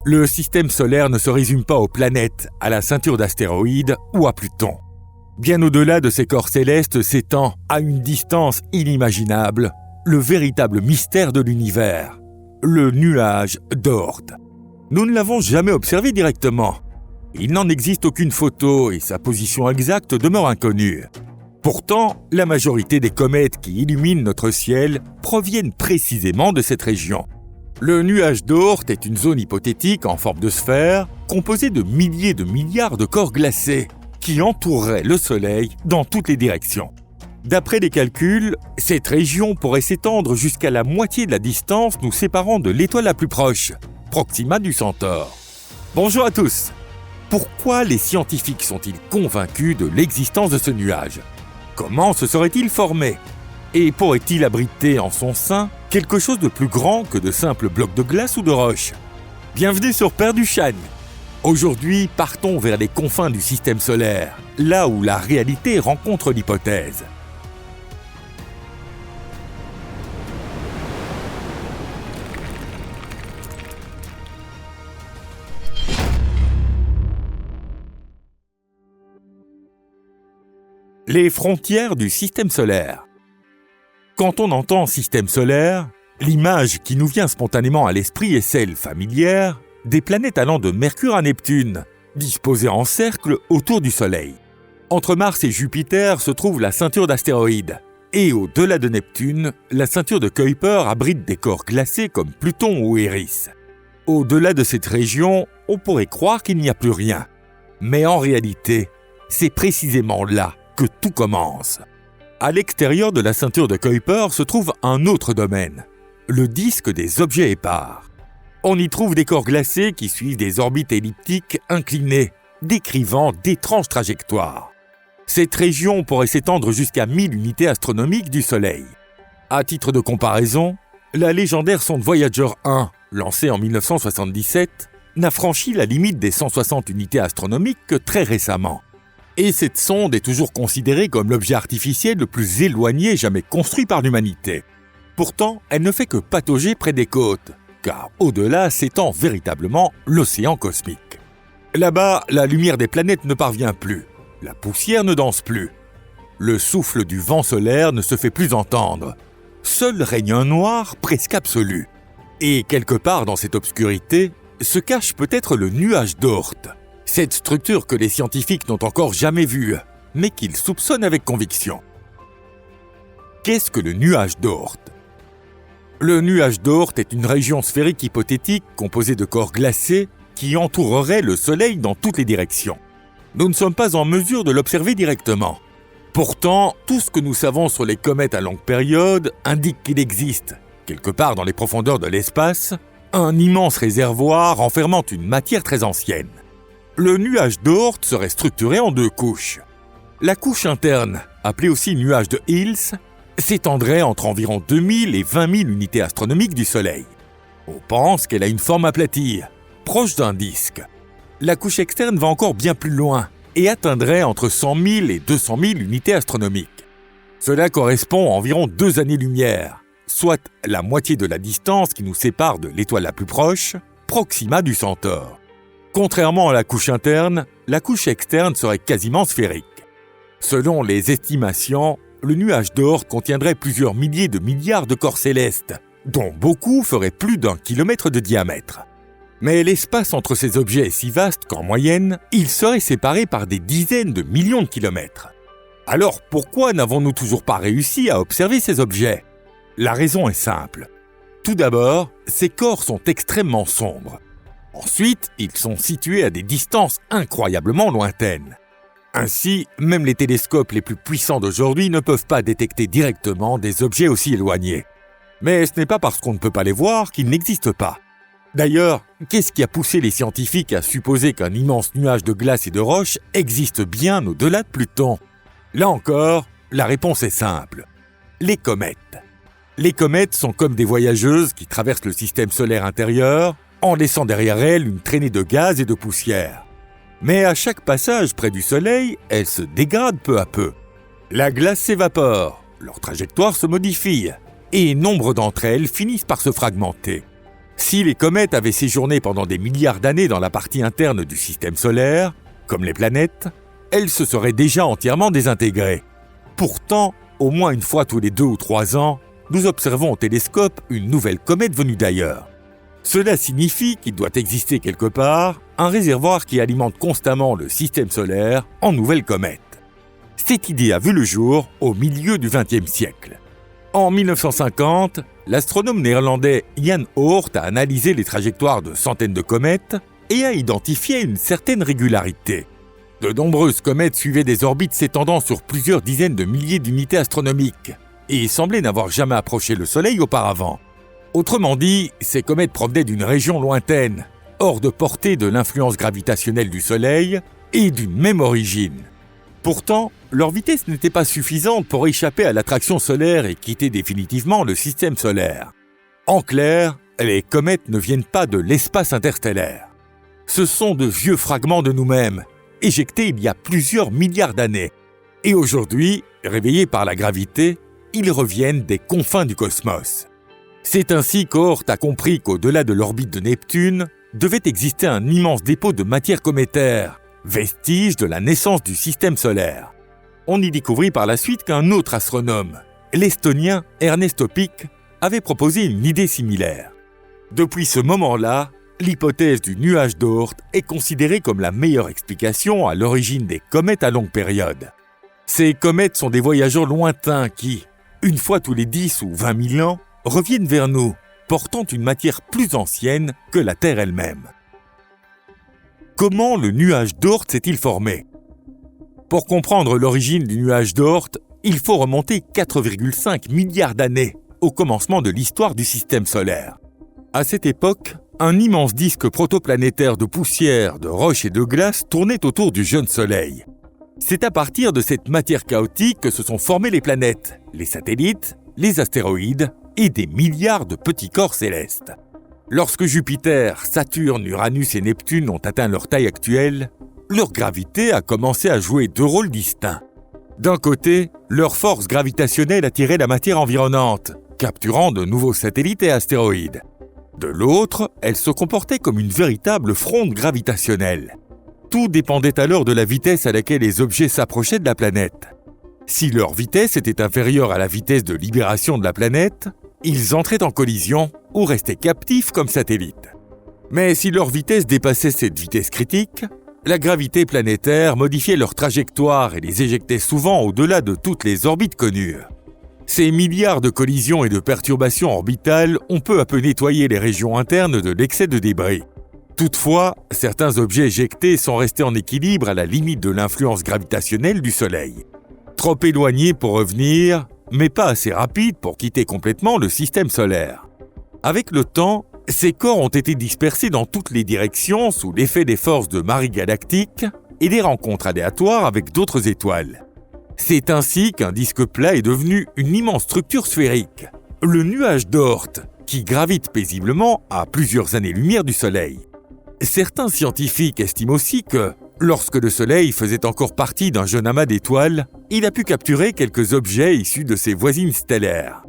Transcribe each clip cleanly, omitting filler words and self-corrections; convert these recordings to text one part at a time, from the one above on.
Le système solaire ne se résume pas aux planètes, à la ceinture d'astéroïdes ou à Pluton. Bien au-delà de ces corps célestes s'étend, à une distance inimaginable, le véritable mystère de l'univers, le nuage d'Oort. Nous ne l'avons jamais observé directement. Il n'en existe aucune photo et sa position exacte demeure inconnue. Pourtant, la majorité des comètes qui illuminent notre ciel proviennent précisément de cette région. Le nuage d'Oort est une zone hypothétique en forme de sphère, composée de milliers de milliards de corps glacés, qui entoureraient le Soleil dans toutes les directions. D'après les calculs, cette région pourrait s'étendre jusqu'à la moitié de la distance nous séparant de l'étoile la plus proche, Proxima du Centaure. Bonjour à tous! Pourquoi les scientifiques sont-ils convaincus de l'existence de ce nuage? Comment se serait-il formé? Et pourrait-il abriter en son sein quelque chose de plus grand que de simples blocs de glace ou de roche? Bienvenue sur Perduchane! Aujourd'hui, partons vers les confins du système solaire, là où la réalité rencontre l'hypothèse. Les frontières du système solaire. Quand on entend système solaire, l'image qui nous vient spontanément à l'esprit est celle familière des planètes allant de Mercure à Neptune, disposées en cercle autour du Soleil. Entre Mars et Jupiter se trouve la ceinture d'astéroïdes, et au-delà de Neptune, la ceinture de Kuiper abrite des corps glacés comme Pluton ou Eris. Au-delà de cette région, on pourrait croire qu'il n'y a plus rien. Mais en réalité, c'est précisément là que tout commence. À l'extérieur de la ceinture de Kuiper se trouve un autre domaine, le disque des objets épars. On y trouve des corps glacés qui suivent des orbites elliptiques inclinées, décrivant d'étranges trajectoires. Cette région pourrait s'étendre jusqu'à 1000 unités astronomiques du Soleil. À titre de comparaison, la légendaire sonde Voyager 1, lancée en 1977, n'a franchi la limite des 160 unités astronomiques que très récemment. Et cette sonde est toujours considérée comme l'objet artificiel le plus éloigné jamais construit par l'humanité. Pourtant, elle ne fait que patauger près des côtes, car au-delà s'étend véritablement l'océan cosmique. Là-bas, la lumière des planètes ne parvient plus, la poussière ne danse plus. Le souffle du vent solaire ne se fait plus entendre. Seul règne un noir presque absolu. Et quelque part dans cette obscurité se cache peut-être le nuage d'Oort. Cette structure que les scientifiques n'ont encore jamais vue, mais qu'ils soupçonnent avec conviction. Qu'est-ce que le nuage d'Oort? Le nuage d'Oort est une région sphérique hypothétique composée de corps glacés qui entourerait le Soleil dans toutes les directions. Nous ne sommes pas en mesure de l'observer directement. Pourtant, tout ce que nous savons sur les comètes à longue période indique qu'il existe, quelque part dans les profondeurs de l'espace, un immense réservoir renfermant une matière très ancienne. Le nuage d'Oort serait structuré en deux couches. La couche interne, appelée aussi nuage de Hills, s'étendrait entre environ 2000 et 20 000 unités astronomiques du Soleil. On pense qu'elle a une forme aplatie, proche d'un disque. La couche externe va encore bien plus loin et atteindrait entre 100 000 et 200 000 unités astronomiques. Cela correspond à environ 2 années-lumière, soit la moitié de la distance qui nous sépare de l'étoile la plus proche, Proxima du Centaure. Contrairement à la couche interne, la couche externe serait quasiment sphérique. Selon les estimations, le nuage d'Oort contiendrait plusieurs milliers de milliards de corps célestes, dont beaucoup feraient plus d'1 kilomètre de diamètre. Mais l'espace entre ces objets est si vaste qu'en moyenne, il serait séparé par des dizaines de millions de kilomètres. Alors pourquoi n'avons-nous toujours pas réussi à observer ces objets? La raison est simple. Tout d'abord, ces corps sont extrêmement sombres. Ensuite, ils sont situés à des distances incroyablement lointaines. Ainsi, même les télescopes les plus puissants d'aujourd'hui ne peuvent pas détecter directement des objets aussi éloignés. Mais ce n'est pas parce qu'on ne peut pas les voir qu'ils n'existent pas. D'ailleurs, qu'est-ce qui a poussé les scientifiques à supposer qu'un immense nuage de glace et de roches existe bien au-delà de Pluton? Là encore, la réponse est simple. Les comètes. Les comètes sont comme des voyageuses qui traversent le système solaire intérieur en laissant derrière elles une traînée de gaz et de poussière. Mais à chaque passage près du Soleil, elles se dégradent peu à peu. La glace s'évapore, leur trajectoire se modifie, et nombre d'entre elles finissent par se fragmenter. Si les comètes avaient séjourné pendant des milliards d'années dans la partie interne du système solaire, comme les planètes, elles se seraient déjà entièrement désintégrées. Pourtant, au moins une fois tous les 2 ou 3 ans, nous observons au télescope une nouvelle comète venue d'ailleurs. Cela signifie qu'il doit exister quelque part un réservoir qui alimente constamment le système solaire en nouvelles comètes. Cette idée a vu le jour au milieu du XXe siècle. En 1950, l'astronome néerlandais Jan Oort a analysé les trajectoires de centaines de comètes et a identifié une certaine régularité. De nombreuses comètes suivaient des orbites s'étendant sur plusieurs dizaines de milliers d'unités astronomiques et semblaient n'avoir jamais approché le Soleil auparavant. Autrement dit, ces comètes provenaient d'une région lointaine, hors de portée de l'influence gravitationnelle du Soleil et d'une même origine. Pourtant, leur vitesse n'était pas suffisante pour échapper à l'attraction solaire et quitter définitivement le système solaire. En clair, les comètes ne viennent pas de l'espace interstellaire. Ce sont de vieux fragments de nous-mêmes, éjectés il y a plusieurs milliards d'années. Et aujourd'hui, réveillés par la gravité, ils reviennent des confins du cosmos. C'est ainsi qu'Oort a compris qu'au-delà de l'orbite de Neptune, devait exister un immense dépôt de matière cométaire, vestige de la naissance du système solaire. On y découvrit par la suite qu'un autre astronome, l'Estonien Ernest Öpik, avait proposé une idée similaire. Depuis ce moment-là, l'hypothèse du nuage d'Oort est considérée comme la meilleure explication à l'origine des comètes à longue période. Ces comètes sont des voyageurs lointains qui, une fois tous les 10 ou 20 000 ans, reviennent vers nous, portant une matière plus ancienne que la Terre elle-même. Comment le nuage d'Oort s'est-il formé ? Pour comprendre l'origine du nuage d'Oort, il faut remonter 4,5 milliards d'années, au commencement de l'histoire du système solaire. À cette époque, un immense disque protoplanétaire de poussière, de roches et de glace tournait autour du jeune Soleil. C'est à partir de cette matière chaotique que se sont formées les planètes, les satellites, les astéroïdes et des milliards de petits corps célestes. Lorsque Jupiter, Saturne, Uranus et Neptune ont atteint leur taille actuelle, leur gravité a commencé à jouer 2 rôles distincts. D'un côté, leur force gravitationnelle attirait la matière environnante, capturant de nouveaux satellites et astéroïdes. De l'autre, elle se comportait comme une véritable fronde gravitationnelle. Tout dépendait alors de la vitesse à laquelle les objets s'approchaient de la planète. Si leur vitesse était inférieure à la vitesse de libération de la planète, ils entraient en collision ou restaient captifs comme satellites. Mais si leur vitesse dépassait cette vitesse critique, la gravité planétaire modifiait leur trajectoire et les éjectait souvent au-delà de toutes les orbites connues. Ces milliards de collisions et de perturbations orbitales ont peu à peu nettoyé les régions internes de l'excès de débris. Toutefois, certains objets éjectés sont restés en équilibre à la limite de l'influence gravitationnelle du Soleil. Trop éloignés pour revenir, mais pas assez rapides pour quitter complètement le système solaire. Avec le temps, ces corps ont été dispersés dans toutes les directions sous l'effet des forces de marée galactique et des rencontres aléatoires avec d'autres étoiles. C'est ainsi qu'un disque plat est devenu une immense structure sphérique, le nuage d'Oort, qui gravite paisiblement à plusieurs années-lumière du Soleil. Certains scientifiques estiment aussi que, lorsque le Soleil faisait encore partie d'un jeune amas d'étoiles, il a pu capturer quelques objets issus de ses voisines stellaires.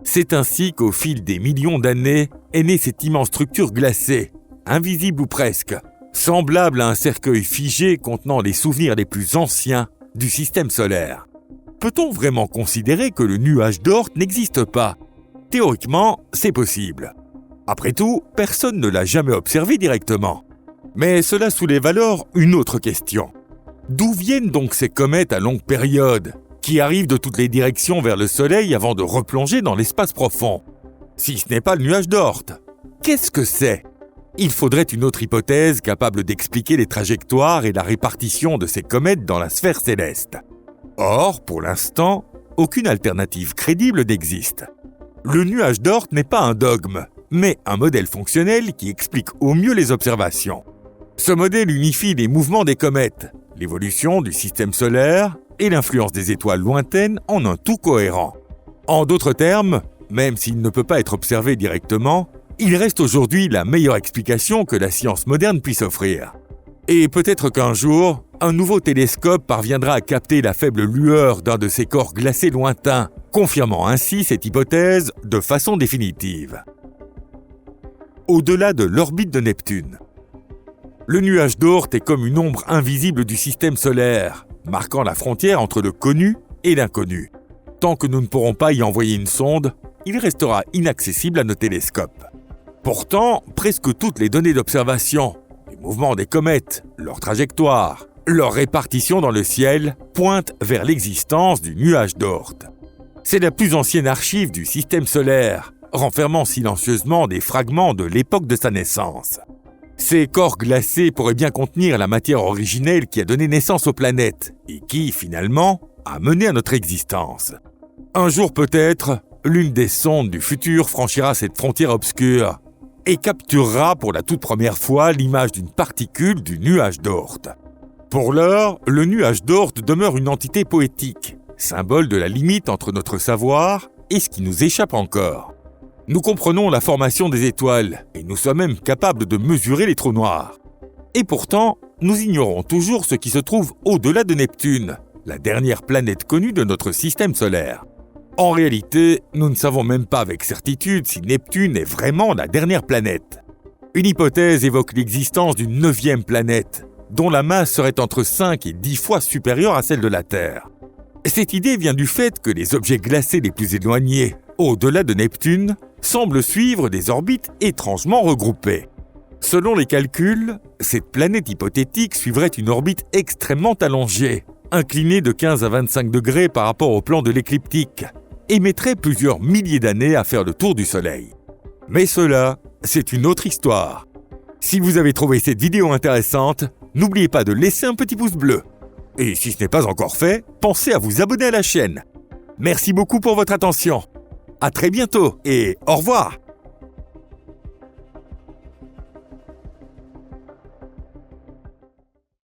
C'est ainsi qu'au fil des millions d'années est née cette immense structure glacée, invisible ou presque, semblable à un cercueil figé contenant les souvenirs les plus anciens du système solaire. Peut-on vraiment considérer que le nuage d'Oort n'existe pas ? Théoriquement, c'est possible. Après tout, personne ne l'a jamais observé directement. Mais cela soulève alors une autre question. D'où viennent donc ces comètes à longue période, qui arrivent de toutes les directions vers le Soleil avant de replonger dans l'espace profond ? Si ce n'est pas le nuage d'Oort, qu'est-ce que c'est ? Il faudrait une autre hypothèse capable d'expliquer les trajectoires et la répartition de ces comètes dans la sphère céleste. Or, pour l'instant, aucune alternative crédible n'existe. Le nuage d'Oort n'est pas un dogme, mais un modèle fonctionnel qui explique au mieux les observations. Ce modèle unifie les mouvements des comètes, l'évolution du système solaire et l'influence des étoiles lointaines en un tout cohérent. En d'autres termes, même s'il ne peut pas être observé directement, il reste aujourd'hui la meilleure explication que la science moderne puisse offrir. Et peut-être qu'un jour, un nouveau télescope parviendra à capter la faible lueur d'un de ces corps glacés lointains, confirmant ainsi cette hypothèse de façon définitive. au-delà de l'orbite de Neptune. Le nuage d'Oort est comme une ombre invisible du système solaire, marquant la frontière entre le connu et l'inconnu. Tant que nous ne pourrons pas y envoyer une sonde, il restera inaccessible à nos télescopes. Pourtant, presque toutes les données d'observation, les mouvements des comètes, leur trajectoire, leur répartition dans le ciel, pointent vers l'existence du nuage d'Oort. C'est la plus ancienne archive du système solaire, renfermant silencieusement des fragments de l'époque de sa naissance. Ces corps glacés pourraient bien contenir la matière originelle qui a donné naissance aux planètes et qui, finalement, a mené à notre existence. Un jour peut-être, l'une des sondes du futur franchira cette frontière obscure et capturera pour la toute première fois l'image d'une particule du nuage d'Oort. Pour l'heure, le nuage d'Oort demeure une entité poétique, symbole de la limite entre notre savoir et ce qui nous échappe encore. Nous comprenons la formation des étoiles et nous sommes même capables de mesurer les trous noirs. Et pourtant, nous ignorons toujours ce qui se trouve au-delà de Neptune, la dernière planète connue de notre système solaire. En réalité, nous ne savons même pas avec certitude si Neptune est vraiment la dernière planète. Une hypothèse évoque l'existence d'une 9e planète, dont la masse serait entre 5 et 10 fois supérieure à celle de la Terre. Cette idée vient du fait que les objets glacés les plus éloignés, au-delà de Neptune, semblent suivre des orbites étrangement regroupées. Selon les calculs, cette planète hypothétique suivrait une orbite extrêmement allongée, inclinée de 15 à 25 degrés par rapport au plan de l'écliptique, et mettrait plusieurs milliers d'années à faire le tour du Soleil. Mais cela, c'est une autre histoire. Si vous avez trouvé cette vidéo intéressante, n'oubliez pas de laisser un petit pouce bleu. Et si ce n'est pas encore fait, pensez à vous abonner à la chaîne. Merci beaucoup pour votre attention. À très bientôt et au revoir.